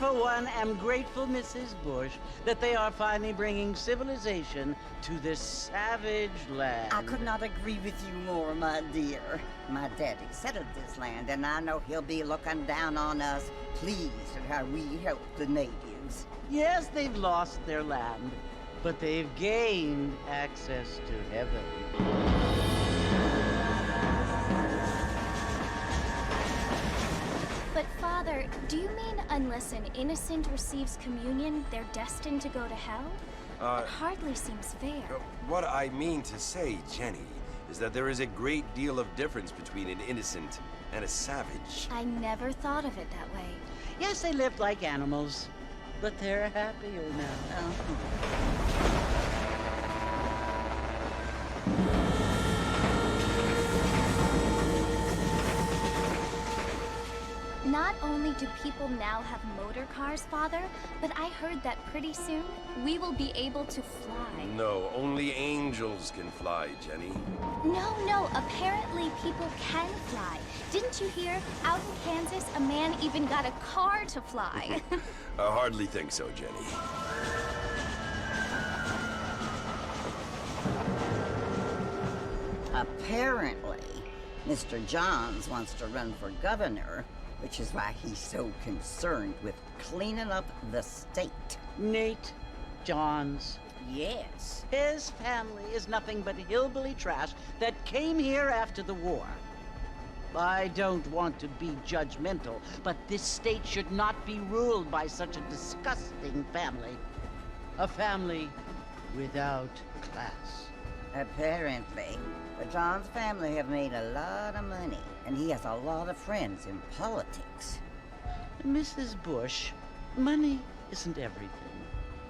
For one, am grateful, Mrs. Bush, that they are finally bringing civilization to this savage land. I could not agree with you more, my dear. My daddy settled this land, and I know he'll be looking down on us, pleased at how we help the natives. Yes, they've lost their land, but they've gained access to heaven. But Father, do you mean unless an innocent receives communion, they're destined to go to hell? That hardly seems fair. What I mean to say, Jenny, is that there is a great deal of difference between an innocent and a savage. I never thought of it that way. Yes, they lived like animals, but they're happier now. Not only do people now have motor cars, Father, but I heard that pretty soon we will be able to fly. No, only angels can fly, Jenny. No, apparently people can fly. Didn't you hear? Out in Kansas, a man even got a car to fly. I hardly think so, Jenny. Apparently, Mr. Johns wants to run for governor, which is why he's so concerned with cleaning up the state. Nate Johns. Yes. His family is nothing but hillbilly trash that came here after the war. I don't want to be judgmental, but this state should not be ruled by such a disgusting family. A family without class. Apparently, the Johns family have made a lot of money, and he has a lot of friends in politics. Mrs. Bush, money isn't everything.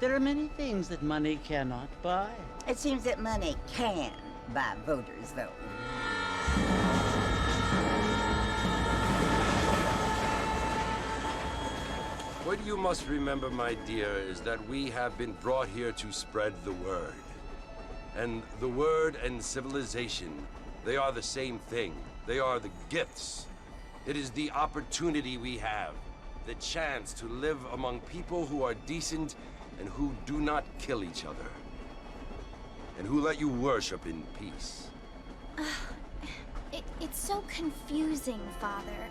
There are many things that money cannot buy. It seems that money can buy voters, though. What you must remember, my dear, is that we have been brought here to spread the word. And the word and civilization, they are the same thing. They are the gifts. It is the opportunity we have, the chance to live among people who are decent and who do not kill each other, and who let you worship in peace. It's so confusing, Father.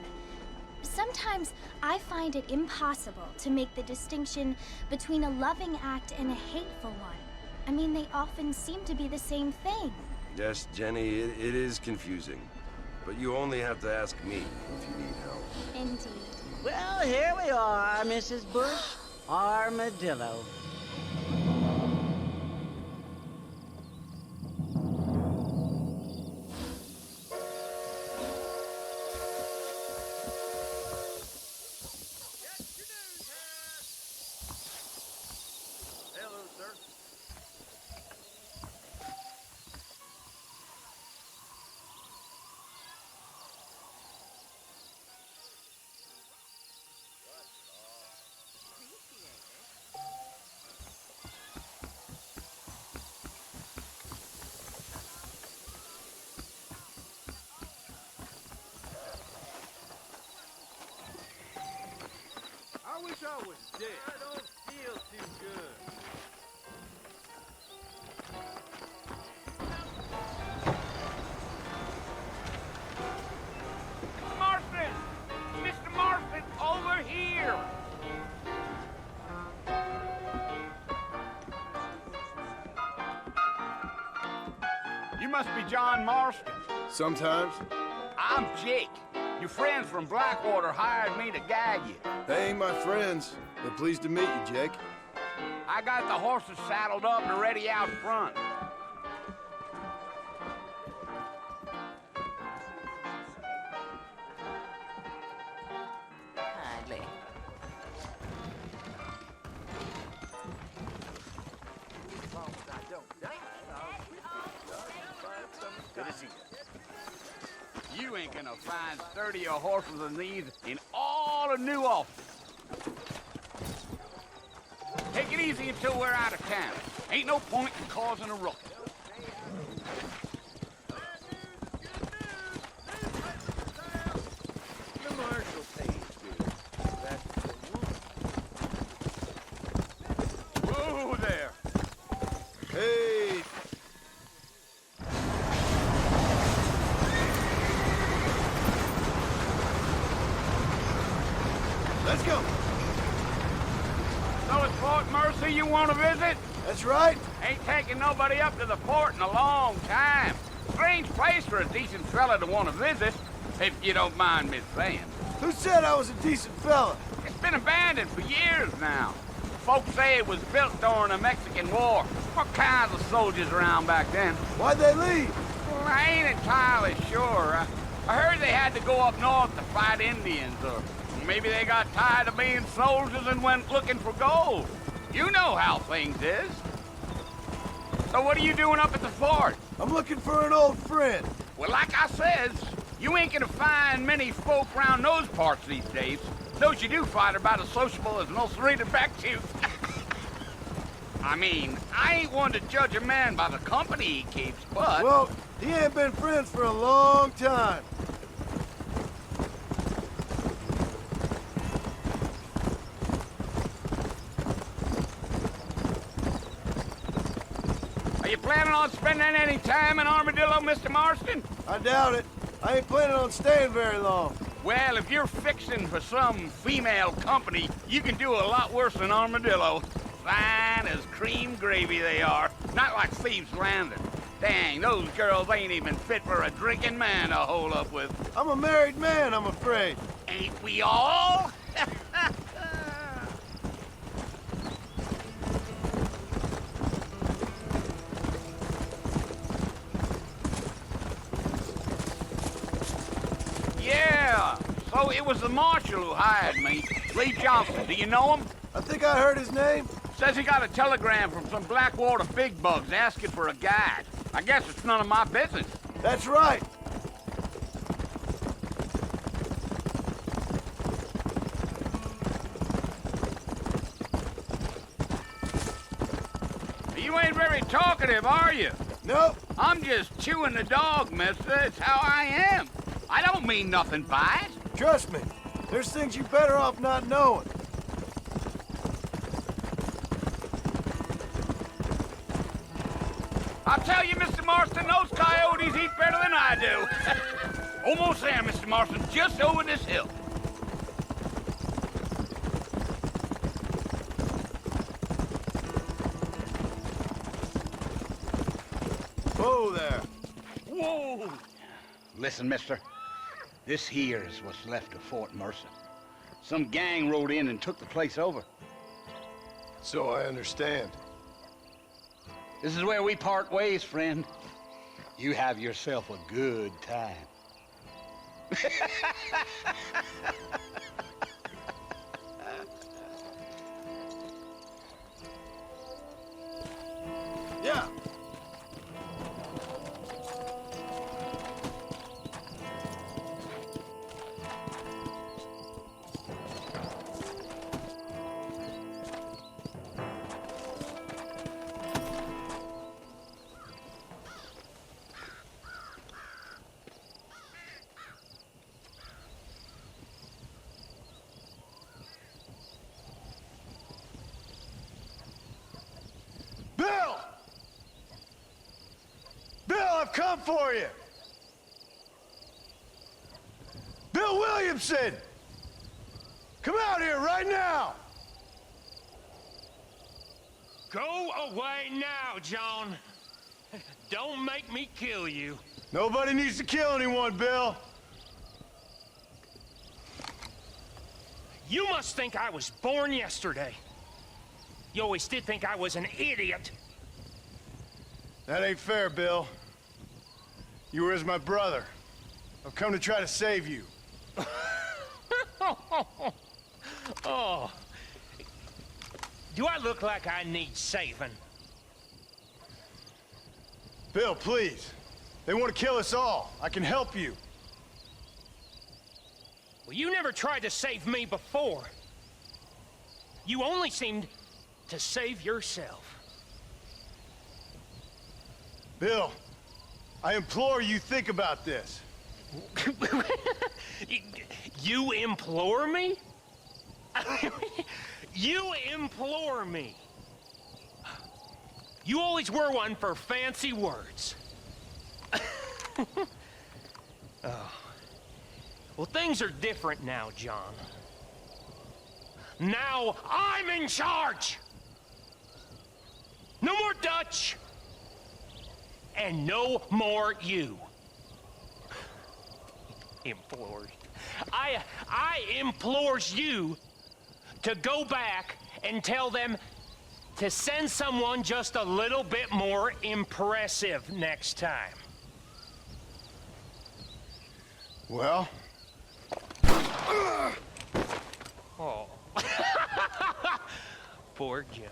Sometimes I find it impossible to make the distinction between a loving act and a hateful one. I mean, they often seem to be the same thing. Yes, Jenny, it is confusing. But you only have to ask me if you need help. Indeed. Well, here we are, Mrs. Bush. Armadillo. I wish I was dead. I don't feel too good. Marston! Mr. Marston, over here! You must be John Marston. Sometimes. I'm Jake. Your friends from Blackwater hired me to guide you. They ain't my friends. They're pleased to meet you, Jake. I got the horses saddled up and ready out front. Hardly. Good to see you. You ain't gonna find sturdier horses than these in all of New Office. Take it easy until we're out of town. Ain't no point in causing a ruckus. The marshal pays you. That's the woman. Whoa there. Hey! Let's go! So it's Fort Mercy you want to visit? That's right. Ain't taking nobody up to the fort in a long time. Strange place for a decent fella to want to visit, if you don't mind me saying. Who said I was a decent fella? It's been abandoned for years now. Folks say it was built during the Mexican War. What kinds of soldiers around back then? Why'd they leave? Well, I ain't entirely sure. I heard they had to go up north to fight Indians, or maybe they got tired of being soldiers and went looking for gold. You know how things is. So what are you doing up at the fort? I'm looking for an old friend. Well, like I says, you ain't gonna find many folk around those parts these days. Those you do find are about as sociable as an ulcerated back tooth. I mean, I ain't one to judge a man by the company he keeps, but... Well, he ain't been friends for a long time. Are you planning on spending any time in Armadillo, Mr. Marston? I doubt it. I ain't planning on staying very long. Well, if you're fixing for some female company, you can do a lot worse than Armadillo. Fine as cream gravy they are. Not like Thieves' Landing. Dang, those girls ain't even fit for a drinking man to hole up with. I'm a married man, I'm afraid. Ain't we all? Yeah, so it was the marshal who hired me. Lee Johnson, do you know him? I think I heard his name. Says he got a telegram from some Blackwater big bugs asking for a guide. I guess it's none of my business. That's right. You ain't very talkative, are you? Nope. I'm just chewing the dog, mister. It's how I am. I don't mean nothing by it. Trust me. There's things you better off not knowing. I'll tell you, Mr. Marston, those coyotes eat better than I do. Almost there, Mr. Marston, just over this hill. Whoa there. Whoa! Listen, mister. This here's what's left of Fort Mercer. Some gang rode in and took the place over. So I understand. This is where we part ways, friend. You have yourself a good time. Yeah. Bill! Bill, I've come for you! Bill Williamson! Come out here right now! Go away now, John. Don't make me kill you. Nobody needs to kill anyone, Bill. You must think I was born yesterday. You always did think I was an idiot. That ain't fair, Bill. You were as my brother. I've come to try to save you. Oh. Do I look like I need saving? Bill, please. They want to kill us all. I can help you. Well, you never tried to save me before. You only seemed to save yourself. Bill, I implore you think about this. You implore me? You implore me. You always were one for fancy words. Oh. Well, things are different now, John. Now I'm in charge! No more Dutch! And no more you. Implored. I implores you to go back and tell them to send someone just a little bit more impressive next time. Well? Oh. Poor John.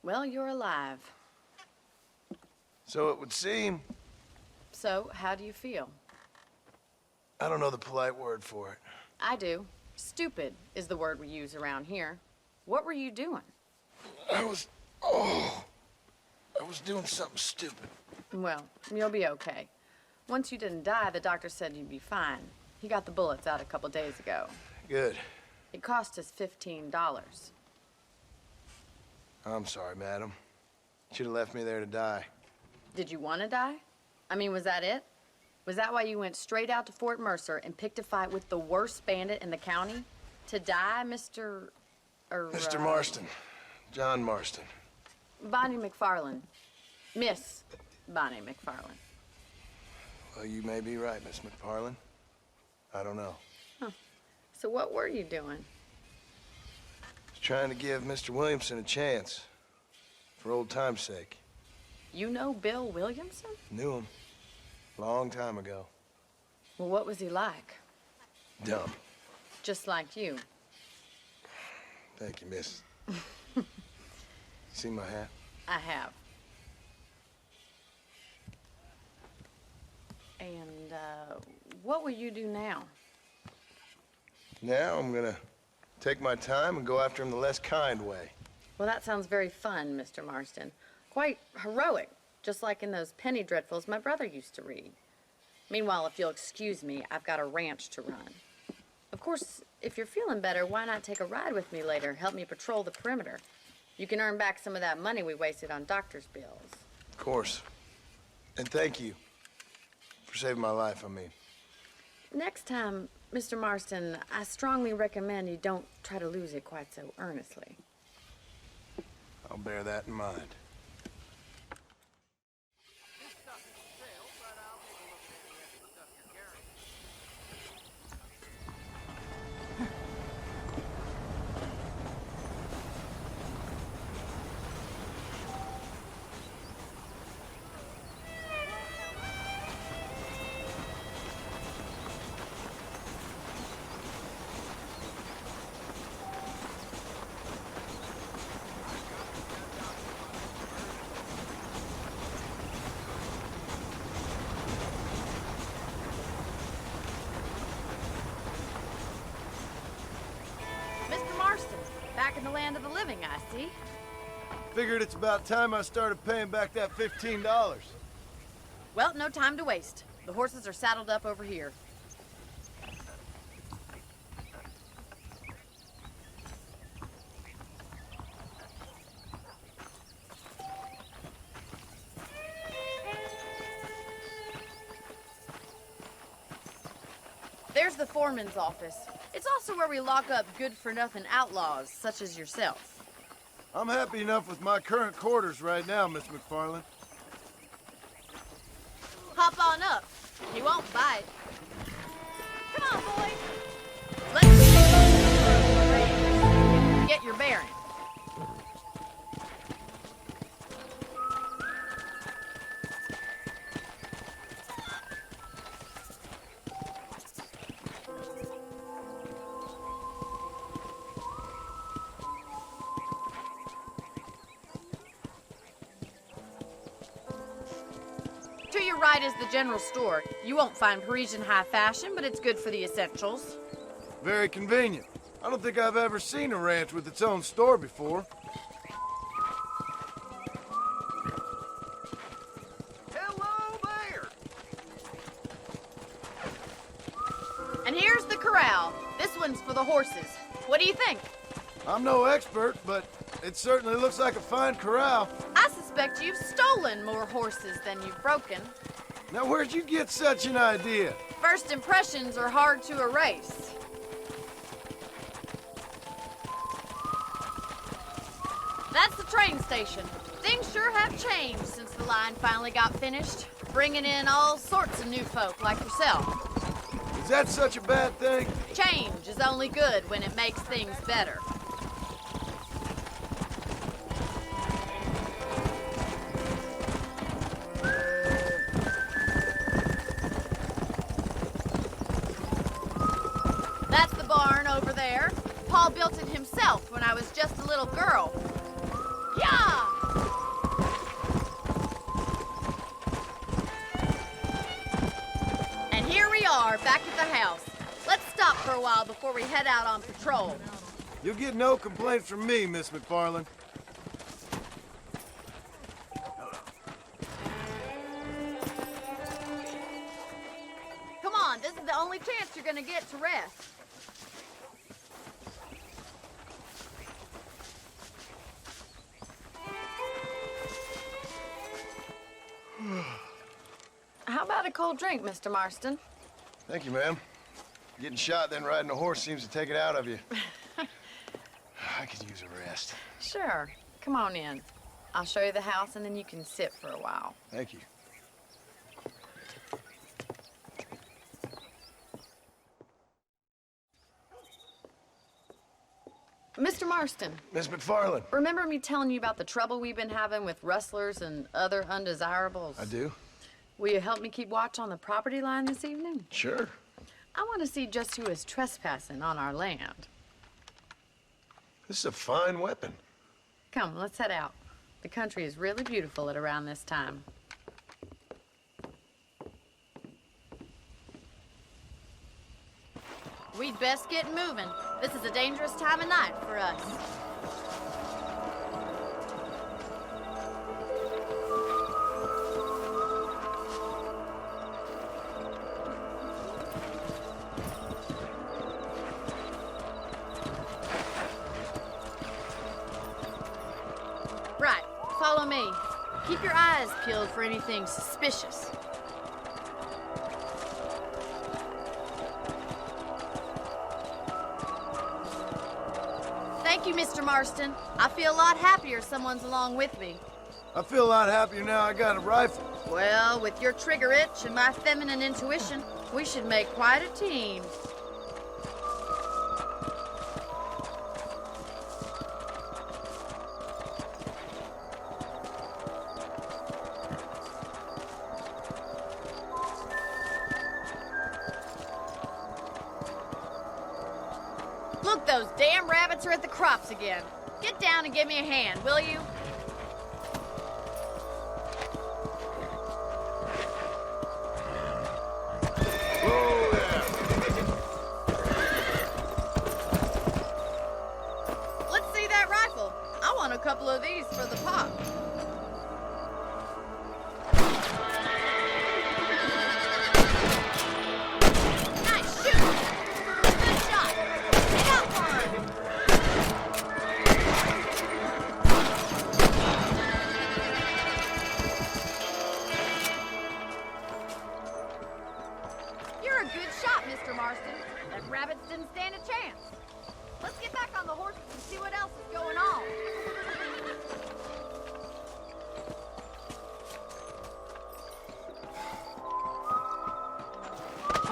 Well, you're alive. So it would seem. So, how do you feel? I don't know the polite word for it. I do. Stupid is the word we use around here. What were you doing? I was doing something stupid. Well, you'll be okay. Once you didn't die, the doctor said you'd be fine. He got the bullets out a couple days ago. Good. It cost us $15. I'm sorry, madam. Should have left me there to die. Did you want to die? I mean, was that it? Was that why you went straight out to Fort Mercer and picked a fight with the worst bandit in the county? To die, Mr. Mr. Marston. John Marston. Bonnie McFarland. Miss Bonnie McFarland. Well, you may be right, Miss McFarland. I don't know. Huh. So what were you doing? Trying to give Mr. Williamson a chance. For old time's sake. You know Bill Williamson? Knew him. Long time ago. Well, what was he like? Dumb. Just like you. Thank you, miss. See my hat? I have. And, what will you do now? Now I'm gonna take my time and go after him the less kind way. Well, that sounds very fun, Mr. Marston. Quite heroic, just like in those penny dreadfuls my brother used to read. Meanwhile, if you'll excuse me, I've got a ranch to run. Of course, if you're feeling better, why not take a ride with me later? Help me patrol the perimeter. You can earn back some of that money we wasted on doctor's bills. Of course. And thank you for saving my life, I mean. Next time, Mr. Marston, I strongly recommend you don't try to lose it quite so earnestly. I'll bear that in mind. Back in the land of the living, I see. Figured it's about time I started paying back that $15. Well, no time to waste. The horses are saddled up over here. There's the foreman's office. It's also where we lock up good-for-nothing outlaws, such as yourself. I'm happy enough with my current quarters right now, Miss McFarland. Hop on up. He won't bite. Come on, boys. Let's get your bearings. To your right is the general store. You won't find Parisian high fashion, but it's good for the essentials. Very convenient. I don't think I've ever seen a ranch with its own store before. Hello there! And here's the corral. This one's for the horses. What do you think? I'm no expert, but it certainly looks like a fine corral. I suspect you've stolen more horses than you've broken. Now, where'd you get such an idea? First impressions are hard to erase. That's the train station. Things sure have changed since the line finally got finished, bringing in all sorts of new folk like yourself. Is that such a bad thing? Change is only good when it makes things better. That's the barn over there. Paul built it himself when I was just a little girl. Yeah! And here we are, back at the house. Let's stop for a while before we head out on patrol. You'll get no complaints from me, Miss McFarland. Come on, this is the only chance you're gonna get to rest. How about a cold drink, Mr. Marston? Thank you, ma'am. Getting shot, then riding a horse seems to take it out of you. I could use a rest. Sure. Come on in. I'll show you the house, and then you can sit for a while. Thank you. Mr. Marston, Miss McFarland. remember me telling you about the trouble we've been having with rustlers and other undesirables? I do. Will you help me keep watch on the property line this evening? Sure. I want to see just who is trespassing on our land. This is a fine weapon. Come, let's head out. The country is really beautiful at around this time. We'd best get moving. This is a dangerous time of night for us. Right, follow me. Keep your eyes peeled for anything suspicious. Thank you, Mr. Marston. I feel a lot happier someone's along with me. I feel a lot happier now I got a rifle. Well, with your trigger itch and my feminine intuition, we should make quite a team. Look, those damn rabbits are at the crops again. Get down and give me a hand, will you? Let's see that rifle. I want a couple of these for the pop. Nice shoot. Good shot. Get out one. You're a good shot, Mr. Marston. That rabbits didn't stand a chance. Let's get back on the horses and see what else is going on.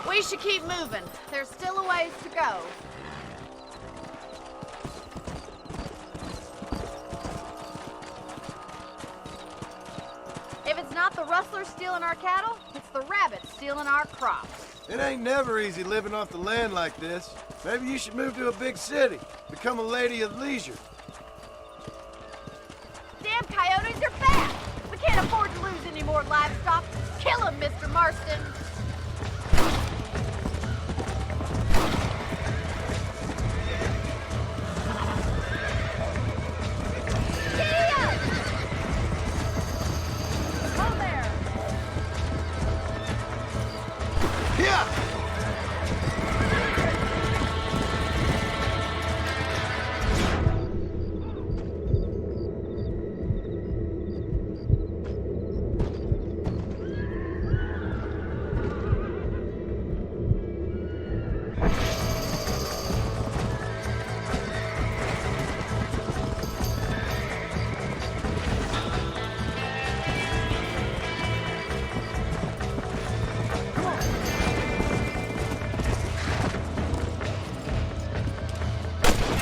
We should keep moving. There's still a ways to go. If it's not the rustlers stealing our cattle, it's the rabbits stealing our crops. It ain't never easy living off the land like this. Maybe you should move to a big city. Become a lady of leisure. Damn coyotes are back! We can't afford to lose any more livestock. Kill them, Mr. Marston! Giddy up! Hold there! Yeah!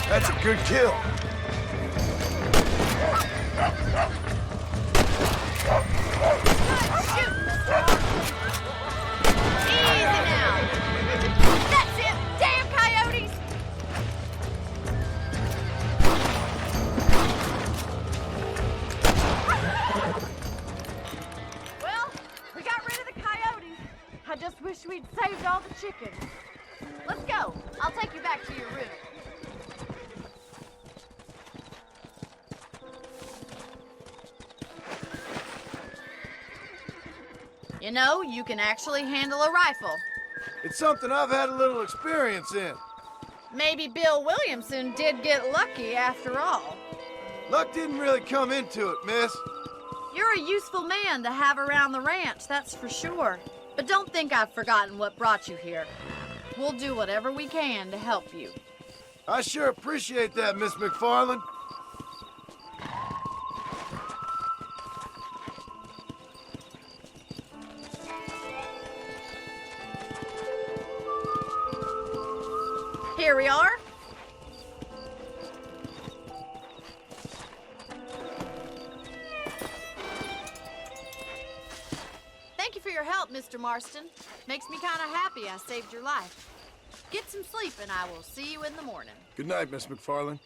That's a good kill. Shoot, Mr. Marston! Easy now! That's it! Damn coyotes! Well, we got rid of the coyotes. I just wish we'd saved all the chickens. Let's go. I'll take you back to your room. You know, you can actually handle a rifle. It's something I've had a little experience in. Maybe Bill Williamson did get lucky after all. Luck didn't really come into it, miss. You're a useful man to have around the ranch, that's for sure. But don't think I've forgotten what brought you here. We'll do whatever we can to help you. I sure appreciate that, Miss McFarland. Here we are. Thank you for your your help, Mr. Marston. Makes me kind of happy I saved your life. Get some sleep, and I will see you in the morning. Good night, Miss McFarland.